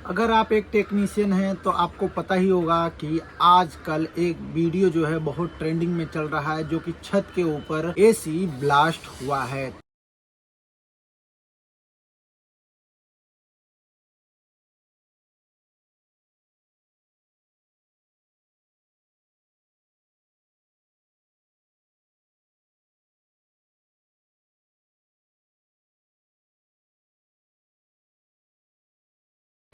अगर आप एक टेक्नीशियन हैं तो आपको पता ही होगा कि आजकल एक वीडियो जो है बहुत ट्रेंडिंग में चल रहा है, जो कि छत के ऊपर एसी ब्लास्ट हुआ है।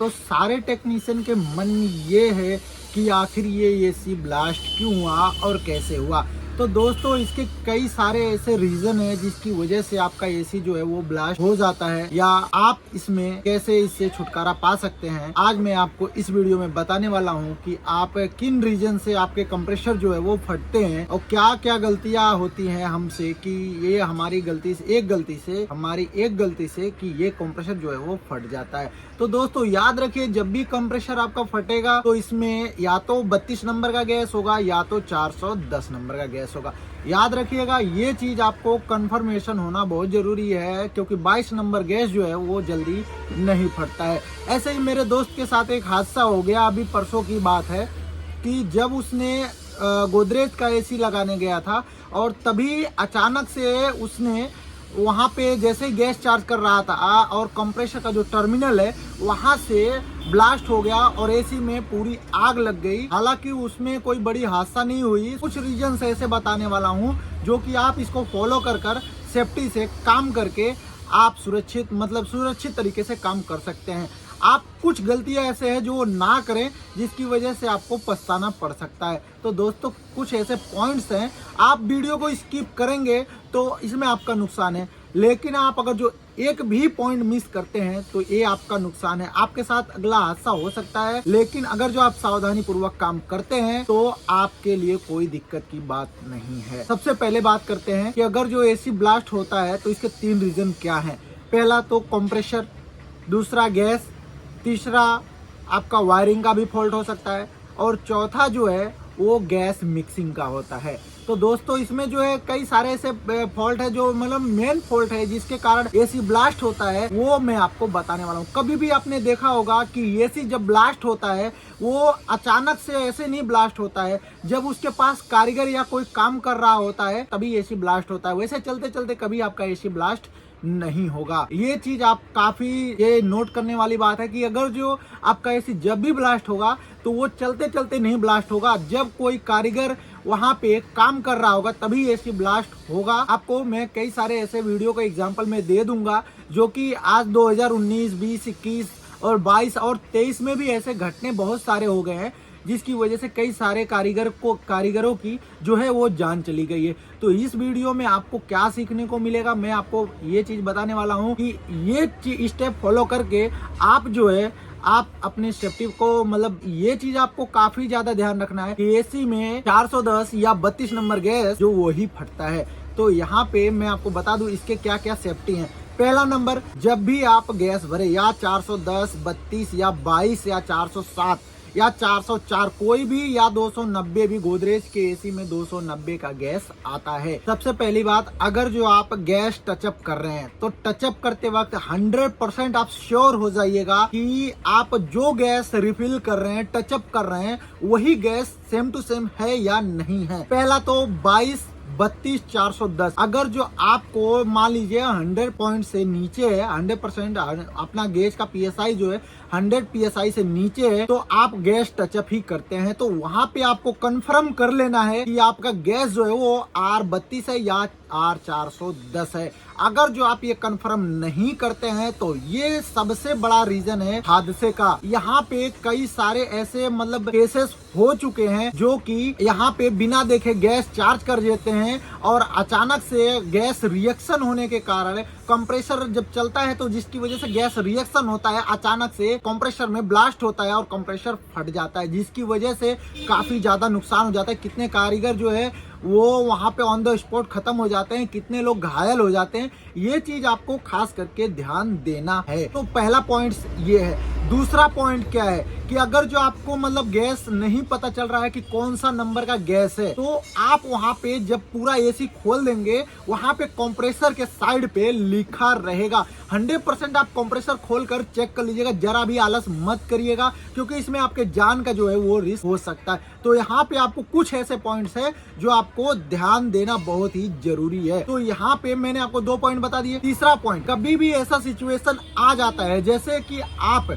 तो सारे टेक्नीशियन के मन में ये है कि आखिर ये एसी ब्लास्ट क्यों हुआ और कैसे हुआ। तो दोस्तों, इसके कई सारे ऐसे रीजन है जिसकी वजह से आपका एसी जो है वो ब्लास्ट हो जाता है, या आप इसमें कैसे इससे छुटकारा पा सकते हैं। आज मैं आपको इस वीडियो में बताने वाला हूं कि आप किन रीजन से आपके कंप्रेसर जो है वो फटते हैं और क्या क्या गलतियां होती हैं हमसे कि ये हमारी गलती से एक गलती से कि ये कंप्रेसर जो है वो फट जाता है। तो दोस्तों याद रखिए, जब भी कंप्रेसर आपका फटेगा तो इसमें या तो 32 नंबर का गैस होगा या तो 410 नंबर का गैस होगा। याद रखिएगा, ये चीज आपको कंफर्मेशन होना बहुत जरूरी है, क्योंकि 22 नंबर गैस जो है वो जल्दी नहीं फटता है। ऐसे ही मेरे दोस्त के साथ एक हादसा हो गया, अभी परसों की बात है, कि जब उसने गोदरेज का एसी लगाने गया था और तभी अचानक से उसने वहाँ पे जैसे ही गैस चार्ज कर रहा था और कंप्रेसर का जो टर्मिनल है वहाँ से ब्लास्ट हो गया और एसी में पूरी आग लग गई। हालांकि उसमें कोई बड़ी हादसा नहीं हुई। कुछ रीजन ऐसे बताने वाला हूँ जो कि आप इसको फॉलो कर सेफ्टी से काम करके आप सुरक्षित तरीके से काम कर सकते हैं। आप कुछ गलतियां ऐसे हैं जो ना करें जिसकी वजह से आपको पछताना पड़ सकता है। तो दोस्तों, कुछ ऐसे पॉइंट्स हैं, आप वीडियो को स्किप करेंगे तो इसमें आपका नुकसान है, लेकिन आप अगर जो एक भी पॉइंट मिस करते हैं तो ये आपका नुकसान है। आपके साथ अगला हादसा हो सकता है, लेकिन अगर जो आप सावधानी पूर्वक काम करते हैं तो आपके लिए कोई दिक्कत की बात नहीं है। सबसे पहले बात करते हैं कि अगर जो एसी ब्लास्ट होता है तो इसके 3 रीजन क्या है। पहला तो कंप्रेसर, दूसरा गैस, तीसरा आपका वायरिंग का भी फॉल्ट हो सकता है, और चौथा जो है वो गैस मिक्सिंग का होता है। तो दोस्तों, इसमें जो है कई सारे ऐसे फॉल्ट है जो मेन फॉल्ट है जिसके कारण एसी ब्लास्ट होता है, वो मैं आपको बताने वाला हूँ। कभी भी आपने देखा होगा कि एसी जब ब्लास्ट होता है वो अचानक से ऐसे नहीं ब्लास्ट होता है, जब उसके पास कारीगर या कोई काम कर रहा होता है तभी एसी ब्लास्ट होता है। वैसे चलते चलते कभी आपका एसी ब्लास्ट नहीं होगा। ये चीज आप काफी ये नोट करने वाली बात है कि अगर जो आपका एसी जब भी ब्लास्ट होगा तो वो चलते चलते नहीं ब्लास्ट होगा, जब कोई कारीगर वहां पे काम कर रहा होगा तभी एसी ब्लास्ट होगा। आपको मैं कई सारे ऐसे वीडियो का एग्जांपल मैं दे दूंगा जो कि आज 2019, 20, 21 और 22 और 23 में भी ऐसे घटने बहुत सारे हो गए हैं, जिसकी वजह से कई सारे कारीगरों की जो है वो जान चली गई है। तो इस वीडियो में आपको क्या सीखने को मिलेगा, मैं आपको ये चीज बताने वाला हूँ कि ये स्टेप फॉलो करके आप जो है आप अपने सेफ्टी को ये चीज आपको काफी ज्यादा ध्यान रखना है कि एसी में 410 या 32 नंबर गैस जो वही फटता है। तो यहाँ पे मैं आपको बता दूं इसके क्या क्या सेफ्टी हैं। पहला नंबर, जब भी आप गैस भरे या 410, 32 या 22 या 407 या 404 कोई भी या 290 भी, गोदरेज के एसी में 290 का गैस आता है। सबसे पहली बात, अगर जो आप गैस टचअप कर रहे हैं तो टचअप करते वक्त 100% आप श्योर हो जाइएगा कि आप जो गैस रिफिल कर रहे हैं, टचअप कर रहे हैं, वही गैस सेम टू सेम है या नहीं है। पहला तो 22, 32, 410 अगर जो आपको मान लीजिए 100 पॉइंट से नीचे है, 100% अपना गैस का पीएसआई जो है 100 पीएसआई से नीचे है, तो आप गैस टचअप ही करते हैं। तो वहां पे आपको कंफर्म कर लेना है कि आपका गैस जो है वो R32 है या R410 है। अगर जो आप ये कंफर्म नहीं करते हैं तो ये सबसे बड़ा रीजन है हादसे का। यहाँ पे कई सारे ऐसे केसेस हो चुके हैं जो कि यहाँ पे बिना देखे गैस चार्ज कर देते हैं और अचानक से गैस रिएक्शन होने के कारण कंप्रेसर जब चलता है तो जिसकी वजह से गैस रिएक्शन होता है, अचानक से कंप्रेसर में ब्लास्ट होता है और कंप्रेसर फट जाता है, जिसकी वजह से काफी ज्यादा नुकसान हो जाता है। कितने कारीगर जो है वो वहां पे ऑन द स्पॉट खत्म हो जाते हैं, कितने लोग घायल हो जाते हैं। ये चीज आपको खास करके ध्यान देना है। तो पहला पॉइंट ये है, दूसरा पॉइंट क्या है कि अगर जो आपको मतलब गैस नहीं पता चल रहा है कि कौन सा नंबर का गैस है, तो आप वहां पे जब पूरा एसी खोल देंगे, वहां पे कंप्रेसर के साइड पे लिखा रहेगा। 100% आप कंप्रेसर खोलकर चेक कर लीजिएगा, जरा भी आलस मत करिएगा, क्योंकि इसमें आपके जान का जो है वो रिस्क हो सकता है। तो यहाँ पे आपको कुछ ऐसे पॉइंट्स है जो आपको ध्यान देना बहुत ही जरूरी है। तो यहाँ पे मैंने आपको 2 पॉइंट बता दिए। तीसरा पॉइंट, कभी भी ऐसा सिचुएशन आ जाता है जैसे कि आप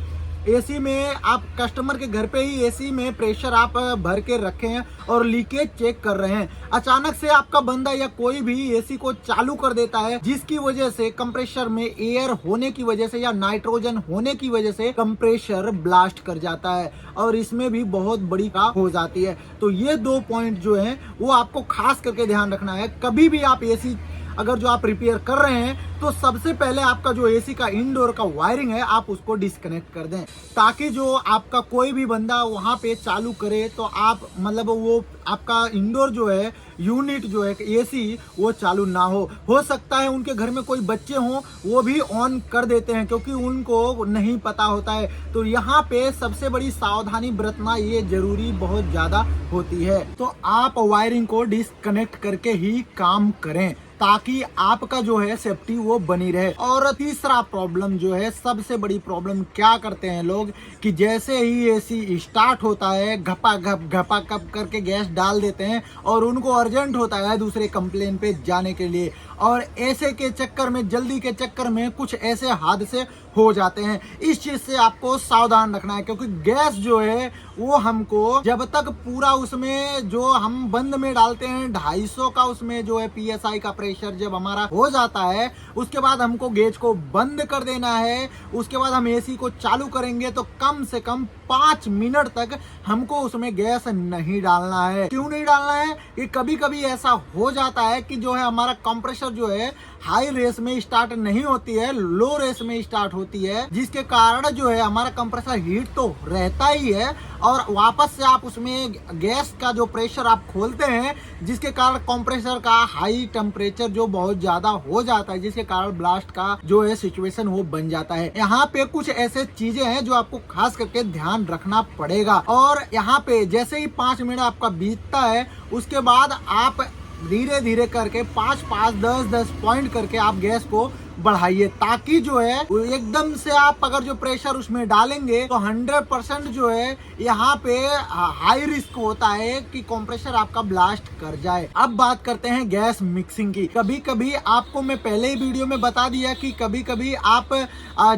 एसी में, आप कस्टमर के घर पे ही एसी में प्रेशर आप भर के रखे हैं और लीकेज चेक कर रहे हैं, अचानक से आपका बंदा या कोई भी एसी को चालू कर देता है, जिसकी वजह से कंप्रेसर में एयर होने की वजह से या नाइट्रोजन होने की वजह से कंप्रेसर ब्लास्ट कर जाता है और इसमें भी बहुत बड़ी का हो जाती है। तो ये 2 पॉइंट जो है वो आपको खास करके ध्यान रखना है। कभी भी आप एसी अगर जो आप रिपेयर कर रहे हैं, तो सबसे पहले आपका जो एसी का इंडोर का वायरिंग है आप उसको डिस्कनेक्ट कर दें, ताकि जो आपका कोई भी बंदा वहां पे चालू करे तो आप मतलब वो आपका इंडोर जो है यूनिट जो है एसी वो चालू ना हो सकता है उनके घर में कोई बच्चे हों, वो भी ऑन कर देते हैं क्योंकि उनको नहीं पता होता है। तो यहाँ पे सबसे बड़ी सावधानी बरतना ये जरूरी बहुत ज्यादा होती है। तो आप वायरिंग को डिस्कनेक्ट करके ही काम करें ताकि आपका जो है सेफ्टी वो बनी रहे। और तीसरा प्रॉब्लम जो है, सबसे बड़ी प्रॉब्लम क्या करते हैं लोग कि जैसे ही एसी स्टार्ट होता है घपा घप करके गैस डाल देते हैं और उनको अर्जेंट होता है दूसरे कंप्लेन पे जाने के लिए, और ऐसे के चक्कर में, जल्दी के चक्कर में कुछ ऐसे हादसे हो जाते हैं। इस चीज से आपको सावधान रखना है, क्योंकि गैस जो है वो हमको जब तक पूरा उसमें जो हम बंद में डालते हैं 250 का उसमें जो है PSI का प्रेशर जब हमारा हो जाता है, उसके बाद हमको गेज को बंद कर देना है। उसके बाद हम एसी को चालू करेंगे तो कम से कम 5 मिनट तक हमको उसमें गैस नहीं डालना है। क्यों नहीं डालना है? कि कभी कभी ऐसा हो जाता है कि जो है हमारा कंप्रेसर जो है हाई रेस में स्टार्ट नहीं होती है, लो रेस में स्टार्ट होती है, जिसके कारण जो है हमारा कंप्रेसर हीट तो रहता ही है और वापस से आप उसमें गैस का जो प्रेशर आप खोलते हैं, जिसके कारण कंप्रेसर का हाई टेम्परेचर जो बहुत ज्यादा हो जाता है, जिसके कारण ब्लास्ट का जो है सिचुएशन वो बन जाता है। यहाँ पे कुछ ऐसे चीजें हैं जो आपको खास करके ध्यान रखना पड़ेगा। और यहाँ पे जैसे ही 5 मिनट आपका बीतता है, उसके बाद आप धीरे धीरे करके 5-5, 10-10 पॉइंट करके आप गैस को बढ़ाइए, ताकि जो है एकदम से आप अगर जो प्रेशर उसमें डालेंगे तो 100% जो है यहाँ पे हाई रिस्क होता है कि कंप्रेसर आपका ब्लास्ट कर जाए। अब बात करते हैं गैस मिक्सिंग की। कभी कभी आपको मैं पहले ही वीडियो में बता दिया कि कभी कभी आप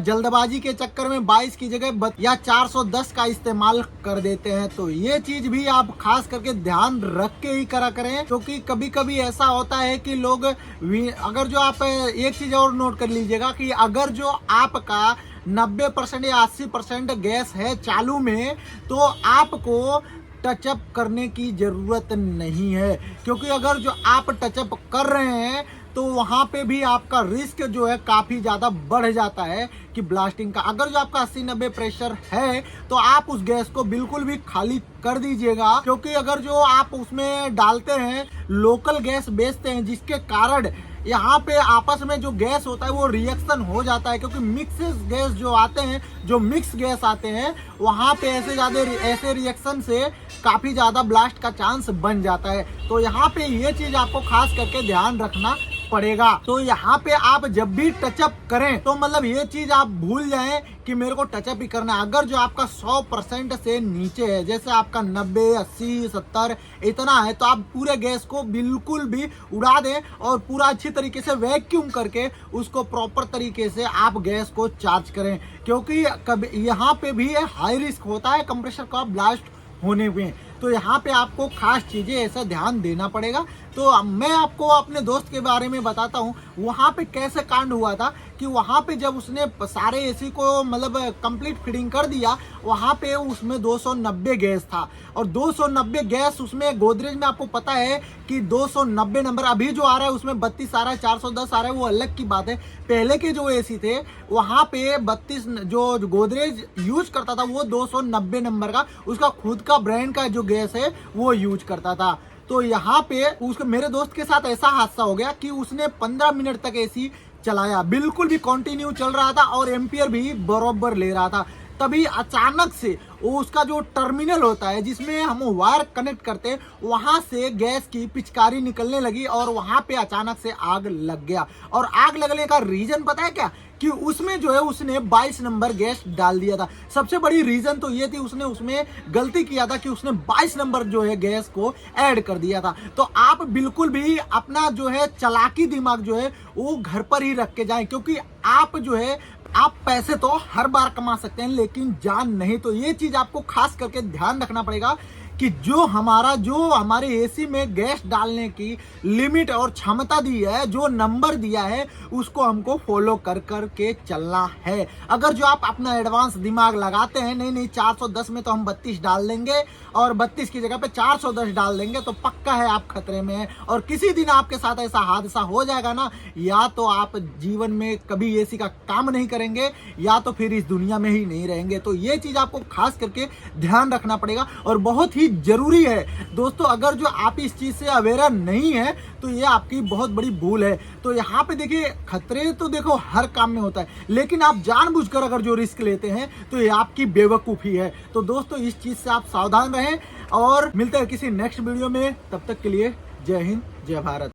जल्दबाजी के चक्कर में 22 की जगह या 410 का इस्तेमाल कर देते हैं। तो ये चीज भी आप खास करके ध्यान रख के ही करा करें, क्योंकि कभी कभी ऐसा होता है कि लोग, अगर जो आप एक चीज और नोट कर लीजिएगा कि अगर जो आपका 90% या 80% गैस है चालू में, तो आपको टचअप करने की जरूरत नहीं है, क्योंकि अगर जो आप टचअप कर रहे हैं तो वहां पे भी आपका रिस्क जो है काफी ज्यादा बढ़ जाता है कि ब्लास्टिंग का। अगर जो आपका 80-90 प्रेशर है तो आप उस गैस को बिल्कुल भी खाली कर दीजिएगा, क्योंकि अगर जो आप उसमें डालते हैं, लोकल गैस बेचते हैं, जिसके कारण यहाँ पे आपस में जो गैस होता है वो रिएक्शन हो जाता है, क्योंकि मिक्स गैस जो आते हैं, जो मिक्स गैस आते हैं, वहाँ पे ऐसे रिएक्शन से काफी ज्यादा ब्लास्ट का चांस बन जाता है। तो यहाँ पे ये चीज आपको खास करके ध्यान रखना पड़ेगा। तो यहाँ पे आप जब भी टचअप करें तो मतलब ये चीज आप भूल जाएं कि मेरे को टचअप ही करना है। अगर जो आपका 100% से नीचे है, जैसे आपका 90, 80, 70 इतना है, तो आप पूरे गैस को बिल्कुल भी उड़ा दें और पूरा अच्छी तरीके से वैक्यूम करके उसको प्रॉपर तरीके से आप गैस को चार्ज करें, क्योंकि कभी यहाँ पे भी हाई रिस्क होता है कंप्रेसर का ब्लास्ट होने में। तो यहाँ पे आपको खास चीजें ऐसा ध्यान देना पड़ेगा। तो मैं आपको अपने दोस्त के बारे में बताता हूँ, वहाँ पे कैसे कांड हुआ था कि वहाँ पे जब उसने सारे एसी को मतलब कंप्लीट फिटिंग कर दिया, वहाँ पे उसमें 290 गैस था, और 290 गैस उसमें गोदरेज में आपको पता है कि 290 नंबर अभी जो आ रहा है उसमें 32 आ रहा है, 410 आ रहा है, वो अलग की बात है। पहले के जो एसी थे वहाँ पे 32 जो गोदरेज यूज करता था वो 290 नंबर का उसका खुद का ब्रांड का जो गैस है वो यूज करता था। तो यहाँ पे उसके मेरे दोस्त के साथ ऐसा हादसा हो गया कि उसने 15 मिनट तक एसी चलाया, बिल्कुल भी कंटिन्यू चल रहा था और एम्पियर भी बराबर ले रहा था। तभी अचानक से वो उसका जो टर्मिनल होता है जिसमें हम वायर कनेक्ट करते हैं वहां से गैस की पिचकारी निकलने लगी और वहां पे अचानक से आग लग गया। और आग लगने का रीजन पता है क्या? कि उसमें जो है उसने 22 नंबर गैस डाल दिया था। सबसे बड़ी रीजन तो ये थी उसने उसमें गलती किया था कि उसने 22 नंबर जो है गैस को ऐड कर दिया था। तो आप बिल्कुल भी अपना जो है चालाकी दिमाग जो है वो घर पर ही रख के जाएं, क्योंकि आप जो है आप पैसे तो हर बार कमा सकते हैं लेकिन जान नहीं। तो ये चीज आपको खास करके ध्यान रखना पड़ेगा कि जो हमारे एसी में गैस डालने की लिमिट और क्षमता दी है, जो नंबर दिया है, उसको हमको फॉलो कर कर के चलना है। अगर जो आप अपना एडवांस दिमाग लगाते हैं नहीं 410 में तो हम 32 डाल देंगे और 32 की जगह पे 410 डाल देंगे, तो पक्का है आप खतरे में हैं। और किसी दिन आपके साथ ऐसा हादसा हो जाएगा ना, या तो आप जीवन में कभी एसी का काम नहीं करेंगे या तो फिर इस दुनिया में ही नहीं रहेंगे। तो ये चीज आपको खास करके ध्यान रखना पड़ेगा और बहुत ही जरूरी है दोस्तों। अगर जो आप इस चीज से अवेयर नहीं है तो ये आपकी बहुत बड़ी भूल है। तो यहाँ पे देखिए खतरे तो देखो हर काम में होता है, लेकिन आप जानबूझकर अगर जो रिस्क लेते हैं तो ये आपकी बेवकूफी है। तो दोस्तों इस चीज से आप सावधान रहें और मिलते हैं किसी नेक्स्ट वीडियो में। तब तक के लिए जय हिंद, जय भारत।